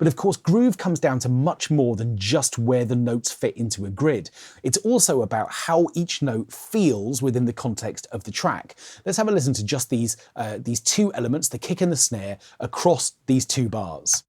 But of course, groove comes down to much more than just where the notes fit into a grid. It's also about how each note feels within the context of the track. Let's have a listen to just these two elements, the kick and the snare, across these two bars.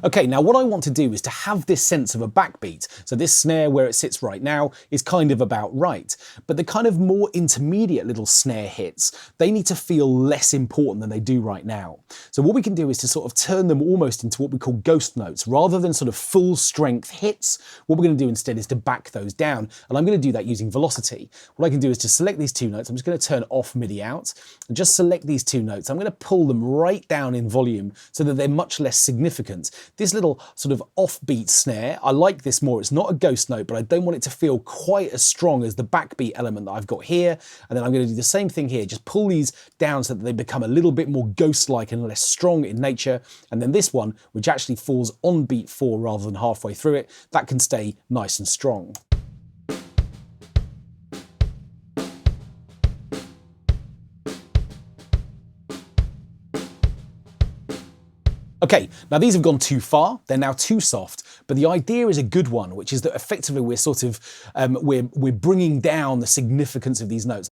Okay, now what I want to do is to have this sense of a backbeat. So this snare where it sits right now is kind of about right, but the kind of more intermediate little snare hits, they need to feel less important than they do right now. So what we can do is to sort of turn them almost into what we call ghost notes. Rather than sort of full strength hits, what we're going to do instead is to back those down, and I'm going to do that using velocity. What I can do is to select these two notes, I'm just going to turn off MIDI out, and just select these two notes. I'm going to pull them right down in volume so that they're much less significant. This little sort of offbeat snare, I like this more. It's not a ghost note, but I don't want it to feel quite as strong as the backbeat element that I've got here. And then I'm going to do the same thing here, just pull these down so that they become a little bit more ghost-like and less strong in nature. And then this one, which actually falls on beat 4 rather than halfway through it, that can stay nice and strong. Okay, now these have gone too far, they're now too soft, but the idea is a good one, which is that effectively we're sort of, we're bringing down the significance of these notes.